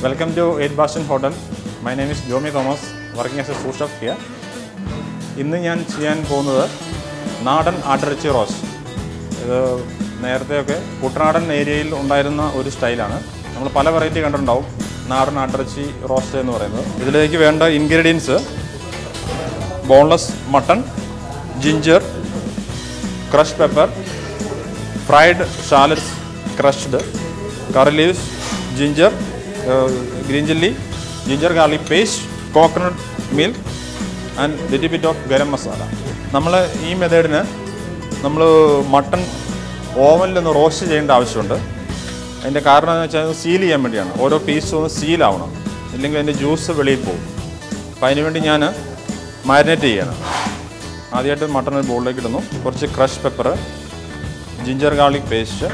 Welcome to 8 Bastion Hotel. My name is Jomi Thomas, working as a sous chef here. ഇന്ന് ഞാൻ ചെയ്യാൻ പോകുന്നത് നാടൻ ആട്ടിറച്ചി റോസ്റ്റ്. ഇത് നേരത്തെയൊക്കെ കുട്ടനാടൻ ഏരിയയിൽ ഉണ്ടായിരുന്ന ഒരു സ്റ്റൈലാണ്. നമ്മൾ പല വെറൈറ്റി കണ്ടിട്ടുണ്ടാവും നാടൻ ആട്ടിറച്ചി റോസ്റ്റ് എന്ന് പറയുന്നത്. ഇതിലേക്ക് വേണ്ട ingredients boneless mutton, ginger, crushed pepper, fried shallots crushed, curry leaves, ginger, green chilli, ginger garlic paste, coconut milk and little bit of garam masala. നമ്മൾ ഈ മെത്തേഡിന് നമ്മൾ മട്ടൺ ഓവനിൽ ഒന്ന് റോസ്റ്റ് ചെയ്യേണ്ട ആവശ്യമുണ്ട്. അതിൻ്റെ കാരണം എന്ന് വെച്ചാൽ സീൽ ചെയ്യാൻ വേണ്ടിയാണ്. ഓരോ പീസും ഒന്ന് സീലാവണം, ഇല്ലെങ്കിൽ അതിൻ്റെ ജ്യൂസ് വെളിയിൽ പോകും. അപ്പോൾ അതിനുവേണ്ടി ഞാൻ മാരിനേറ്റ് ചെയ്യണം. ആദ്യമായിട്ട് മട്ടൺ ഒരു ബോളിലേക്ക് ഇടുന്നു. കുറച്ച് crush pepper, ginger garlic paste,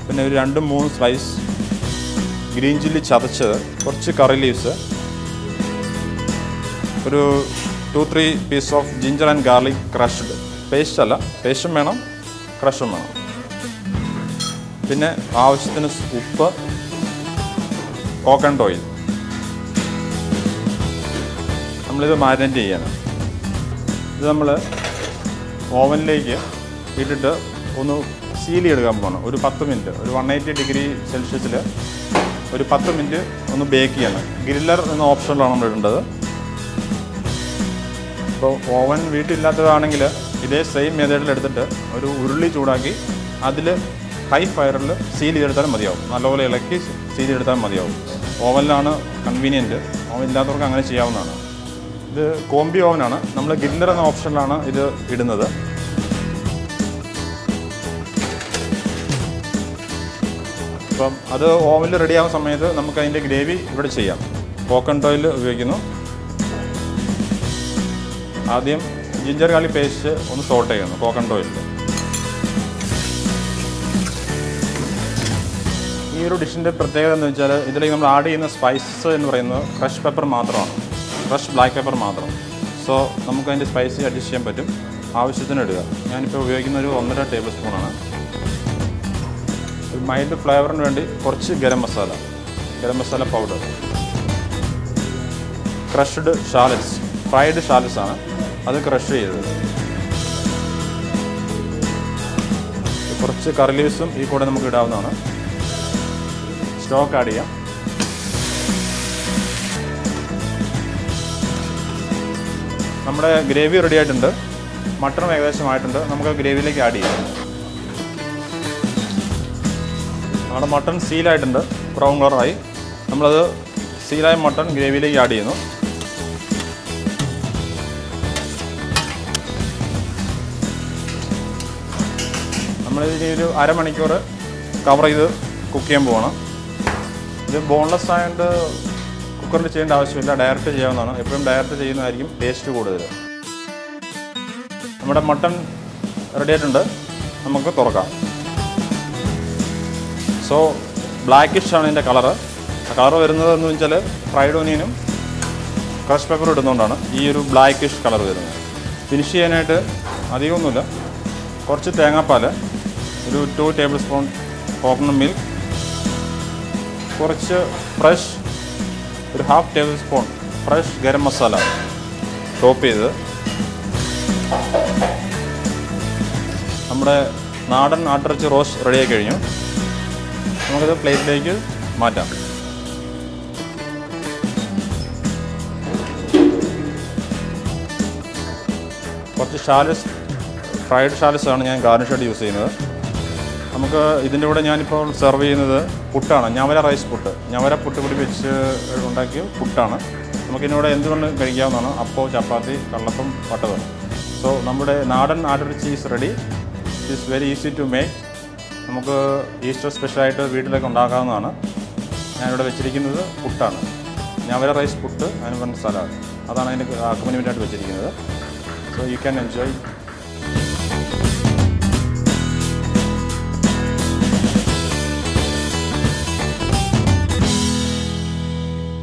പിന്നെ ഒരു 2-3 സ്ലൈസ് ഗ്രീൻ ചില്ലി ചതച്ചത്, കുറച്ച് കറി ലീവ്സ്, ഒരു 2-3 piece of ginger and garlic crushed. Paste അല്ല, പേസ്റ്റും വേണം, ക്രഷും വേണം. പിന്നെ ആവശ്യത്തിന് ഉപ്പ്, കോക്കനട്ട് ഓയിൽ. നമ്മളിത് മാരിനേറ്റ് ചെയ്യണം. ഇത് നമ്മൾ ഓവനിലേക്ക് ഇട്ടിട്ട് ഒന്ന് സീൽ ചെയ്തെടുക്കാൻ പോകണം. ഒരു 10 മിനിറ്റ്, ഒരു 180 ഡിഗ്രി സെൽഷ്യസിൽ ഒരു 10 മിനിറ്റ് ഒന്ന് ബേക്ക് ചെയ്യണം. ഗ്രില്ലർ എന്ന ഓപ്ഷനിലാണ് നമ്മൾ ഇടേണ്ടത്. ഇപ്പോൾ ഓവൻ വീട്ടിലില്ലാത്തതാണെങ്കിൽ ഇതേ സെയിം മെത്തേഡിൽ എടുത്തിട്ട് ഒരു ഉരുളി ചൂടാക്കി അതിൽ ഹൈ ഫയറിൽ സീൽ ചെയ്തെടുത്താലും മതിയാവും. നല്ലപോലെ ഇളക്കി സീൽ ചെയ്തെടുത്താൽ മതിയാവും. ഓവനിലാണ് കൺവീനിയൻറ്റ്. ഓവൻ ഇല്ലാത്തവർക്ക് അങ്ങനെ ചെയ്യാവുന്നതാണ്. ഇത് കോംബി ഓവനാണ്. നമ്മൾ ഗ്രില്ലർ എന്ന ഓപ്ഷനിലാണ് ഇത് ഇടുന്നത്. അപ്പം അത് ഓവനിൽ റെഡിയാവുന്ന സമയത്ത് നമുക്ക് അതിൻ്റെ ഗ്രേവി ഇവിടെ ചെയ്യാം. കോക്കനട്ട് ഓയിൽ ഉപയോഗിക്കുന്നു. ആദ്യം ജിഞ്ചർ ഗാർലിക് പേസ്റ്റ് ഒന്ന് സോട്ട് ചെയ്യുന്നു കോക്കനട്ട് ഓയിലിൽ. ഈ ഒരു ഡിഷിൻ്റെ പ്രത്യേകത എന്ന് വെച്ചാൽ ഇതിലേക്ക് നമ്മൾ ആഡ് ചെയ്യുന്ന സ്പൈസസ് എന്ന് പറയുന്നത് ക്രഷ് പെപ്പർ മാത്രമാണ്, ക്രഷ് ബ്ലാക്ക് പെപ്പർ മാത്രം. സോ നമുക്ക് അതിൻ്റെ സ്പൈസി അഡ്ജസ്റ്റ് ചെയ്യാൻ പറ്റും. ആവശ്യത്തിന് ഇടുക. ഞാനിപ്പോൾ ഉപയോഗിക്കുന്ന ഒരു 1.5 ടേബിൾ സ്പൂണാണ്. ഒരു മൈൽഡ് ഫ്ലേവറിന് വേണ്ടി കുറച്ച് garam masala powder, crushed shallots, fried shallots ആണ്, അത് ക്രഷ് ചെയ്തത്. കുറച്ച് കറി ലീവ്സും ഈ കൂടെ നമുക്ക് ഇടാവുന്നതാണ്. സ്റ്റോക്ക് ആഡ് ചെയ്യാം. നമ്മുടെ ഗ്രേവി റെഡി ആയിട്ടുണ്ട്. മട്ടൺ ഏകദേശം ആയിട്ടുണ്ട്. നമുക്ക് ഗ്രേവിയിലേക്ക് ആഡ് ചെയ്യാം. നമ്മുടെ മട്ടൺ സീലായിട്ടുണ്ട്, ബ്രൗൺ കളറായി. നമ്മളത് സീലായ മട്ടൺ ഗ്രേവിയിലേക്ക് ആഡ് ചെയ്യുന്നു. നമ്മളിതിന് ഒരു അരമണിക്കൂർ കവർ ചെയ്ത് കുക്ക് ചെയ്യാൻ പോകണം. ഇത് ബോൺലെസ് ആയതുകൊണ്ട് കുക്കറിൽ ചെയ്യേണ്ട ആവശ്യമില്ല, ഡയറക്റ്റ് ചെയ്യാവുന്നതാണ്. എപ്പോഴും ഡയറക്റ്റ് ചെയ്യുന്നതായിരിക്കും ടേസ്റ്റ് കൂടുതൽ. നമ്മുടെ മട്ടൺ റെഡി ആയിട്ടുണ്ട്. നമുക്ക് തുറക്കാം. സോ ബ്ലാക്കിഷ് ആണ് ഇതിൻ്റെ കളറ്. ആ കളർ വരുന്നത് എന്ന് വെച്ചാൽ ഫ്രൈഡ് ഓനിയനും ക്രഷ് പെപ്പറും ഇടുന്നതുകൊണ്ടാണ് ഈ ഒരു ബ്ലാക്കിഷ് കളർ വരുന്നത്. ഫിനിഷ് ചെയ്യാനായിട്ട് അധികമൊന്നുമില്ല. കുറച്ച് തേങ്ങാപ്പാൽ, ഒരു 2 ടേബിൾ സ്പൂൺ കോക്കനട്ട് മിൽക്ക്, കുറച്ച് ഫ്രഷ് ഒരു 1/2 table spoon fresh garam masala top ചെയ്ത് നമ്മുടെ നാടൻ ആട്ടിറച്ചി റോസ്റ്റ് റെഡിയായി കഴിഞ്ഞു. നമുക്കിത് പ്ലേറ്റിലേക്ക് മാറ്റാം. കുറച്ച് ഷാലറ്റ്സ്, ഫ്രൈഡ് ഷാലറ്റ്സ് ആണ് ഞാൻ ഗാർണിഷായിട്ട് യൂസ് ചെയ്യുന്നത്. നമുക്ക് ഇതിൻ്റെ കൂടെ ഞാനിപ്പോൾ സെർവ് ചെയ്യുന്നത് പുട്ടാണ്. ഞവര റൈസ് പുട്ട്, ഞവര പുട്ട് പൊടി വെച്ച് ഉണ്ടാക്കിയ പുട്ടാണ്. നമുക്കിതിനൂടെ എന്തുകൊണ്ട് കഴിക്കാവുന്നതാണ്. അപ്പോൾ ചപ്പാത്തി, കള്ളപ്പം, വട്ടവർ. സോ നമ്മുടെ നാടൻ ആട്ടിറച്ചി is ready. It is very easy to make. നമുക്ക് ഈസ്റ്റർ സ്പെഷ്യലായിട്ട് വീട്ടിലൊക്കെ ഉണ്ടാക്കാവുന്നതാണ്. ഞാനിവിടെ വെച്ചിരിക്കുന്നത് പുട്ടാണ്. ഞവര റൈസ് പുട്ട്, അതിന് പറഞ്ഞ സലാഡ്, അതാണ് അതിൻ്റെ അക്കോമ്പനിമെൻ്റായിട്ട് വെച്ചിരിക്കുന്നത്. So you can enjoy